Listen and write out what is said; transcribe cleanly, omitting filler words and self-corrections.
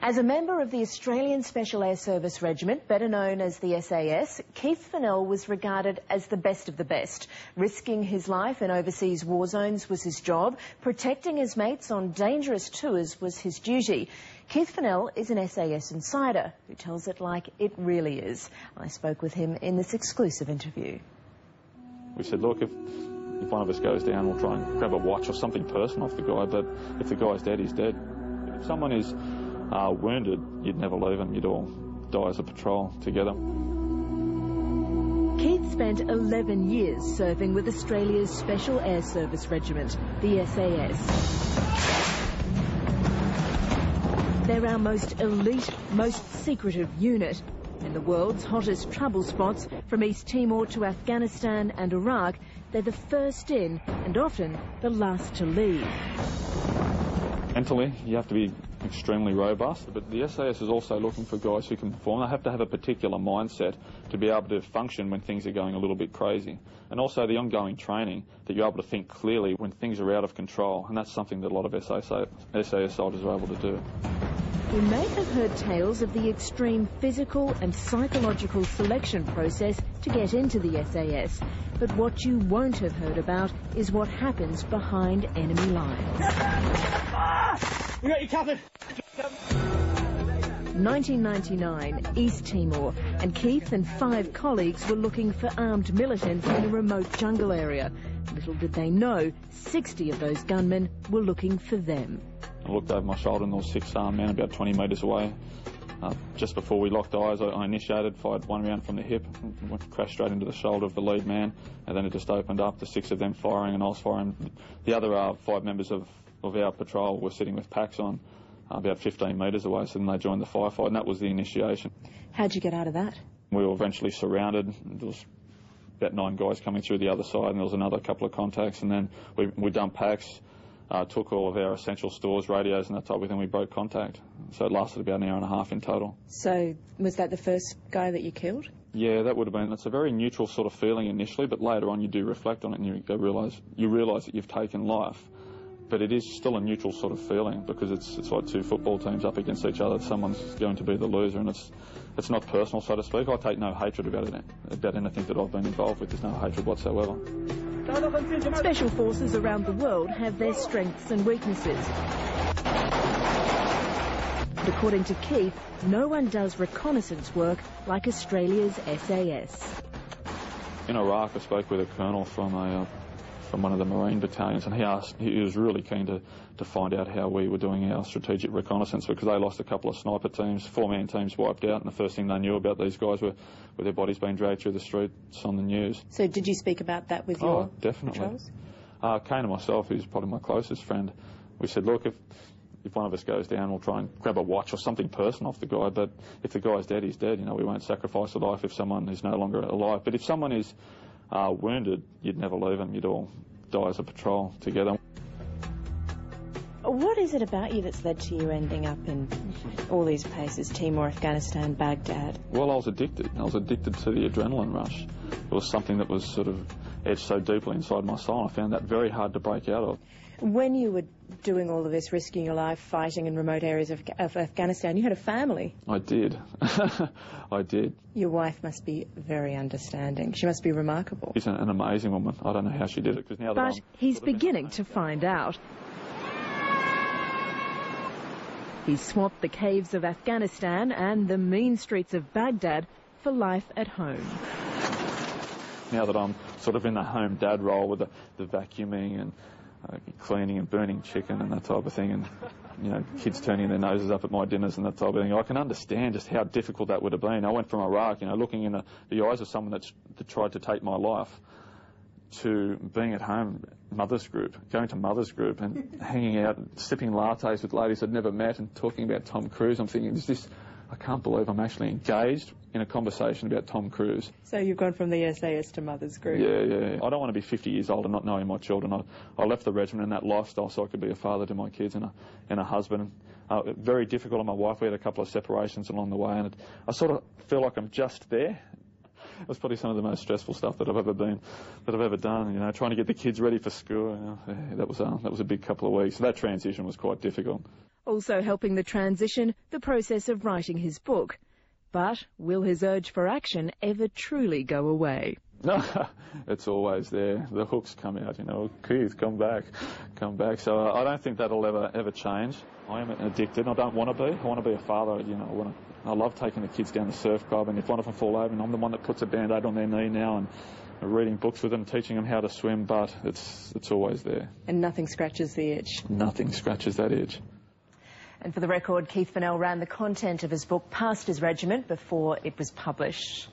As a member of the Australian Special Air Service Regiment, better known as the SAS, Keith Fennell was regarded as the best of the best. Risking his life in overseas war zones was his job. Protecting his mates on dangerous tours was his duty. Keith Fennell is an SAS insider who tells it like it really is. I spoke with him in this exclusive interview. We said, look, if one of us goes down, we'll try and grab a watch or something personal off the guy, but if the guy's dead, he's dead. If someone is wounded, you'd never leave them. You'd all die as a patrol together. Keith spent 11 years serving with Australia's Special Air Service Regiment, the SAS. They're our most elite, most secretive unit. In the world's hottest trouble spots, from East Timor to Afghanistan and Iraq, they're the first in and often the last to leave. Mentally, you have to be extremely robust, but the SAS is also looking for guys who can perform. They have to have a particular mindset to be able to function when things are going a little bit crazy. And also the ongoing training that you're able to think clearly when things are out of control, and that's something that a lot of SAS soldiers are able to do. You may have heard tales of the extreme physical and psychological selection process to get into the SAS, but what you won't have heard about is what happens behind enemy lines. We got you covered. 1999, East Timor, and Keith and 5 colleagues were looking for armed militants in a remote jungle area. Little did they know, 60 of those gunmen were looking for them. I looked over my shoulder and there was 6 armed men about 20 metres away. Just before we locked eyes, I initiated, fired one round from the hip, crashed straight into the shoulder of the lead man, and then it just opened up, the 6 of them firing and I was firing. The other 5 members of our patrol were sitting with packs on about 15 metres away, so then they joined the firefight, and that was the initiation. How'd you get out of that? We were eventually surrounded. There was about 9 guys coming through the other side, and there was another couple of contacts, and then we dumped packs, took all of our essential stores, radios and that type of thing. We broke contact. So it lasted about an hour and a half in total. So was that the first guy that you killed? Yeah, that would have been. It's a very neutral sort of feeling initially, but later on you do reflect on it and you realise that you've taken life. But it is still a neutral sort of feeling because it's like 2 football teams up against each other. Someone's going to be the loser, and it's not personal, so to speak. I take no hatred about anything that I've been involved with. There's no hatred whatsoever. Special forces around the world have their strengths and weaknesses. But according to Keith, no one does reconnaissance work like Australia's SAS. In Iraq, I spoke with a colonel from one of the Marine battalions, and he was really keen to find out how we were doing our strategic reconnaissance, because they lost a couple of sniper teams, 4-man teams wiped out, and the first thing they knew about these guys were their bodies being dragged through the streets on the news. So did you speak about that with your definitely. patrols? Kane and myself, who's probably my closest friend, we said, look, if one of us goes down, we'll try and grab a watch or something personal off the guy, but if the guy's dead, he's dead. You know, we won't sacrifice a life if someone is no longer alive. But if someone is wounded, you'd never leave them. You'd all die as a patrol together. What is it about you that's led to you ending up in all these places, Timor, Afghanistan, Baghdad? Well, I was addicted. I was addicted to the adrenaline rush. It was something that was sort of etched so deeply inside my soul. I found that very hard to break out of. When you were doing all of this, risking your life, fighting in remote areas of Afghanistan, you had a family. I did. I did. Your wife must be very understanding. She must be remarkable. She's an amazing woman. I don't know how she did it. Cause now but he's beginning to find out. He's swapped the caves of Afghanistan and the mean streets of Baghdad for life at home. Now that I'm sort of in the home dad role with the vacuuming and cleaning and burning chicken and that type of thing, and you know, kids turning their noses up at my dinners and that type of thing, I can understand just how difficult that would have been. I went from Iraq, you know, looking in the eyes of someone that tried to take my life, to being at home, mother's group, going to mother's group and hanging out, sipping lattes with ladies I'd never met and talking about Tom Cruise. I'm thinking, I can't believe I'm actually engaged in a conversation about Tom Cruise. So you've gone from the SAS to mother's group? Yeah. I don't want to be 50 years old and not knowing my children. I left the regiment and that lifestyle so I could be a father to my kids and a husband. Very difficult on my wife. We had a couple of separations along the way, and I sort of feel like I'm just there. was probably some of the most stressful stuff that I've ever done. You know, trying to get the kids ready for school. You know, that was a big couple of weeks. So that transition was quite difficult. Also helping the transition, the process of writing his book. But will his urge for action ever truly go away? No, it's always there. The hooks come out, you know, Keith, come back. So I don't think that'll ever change. I am addicted. I don't want to be. I want to be a father. You know, I love taking the kids down the surf club, and if one of them fall over, and I'm the one that puts a band-aid on their knee now, and reading books with them, teaching them how to swim. But it's always there. And nothing scratches the itch. Nothing scratches that itch. And for the record, Keith Fennell ran the content of his book past his regiment before it was published.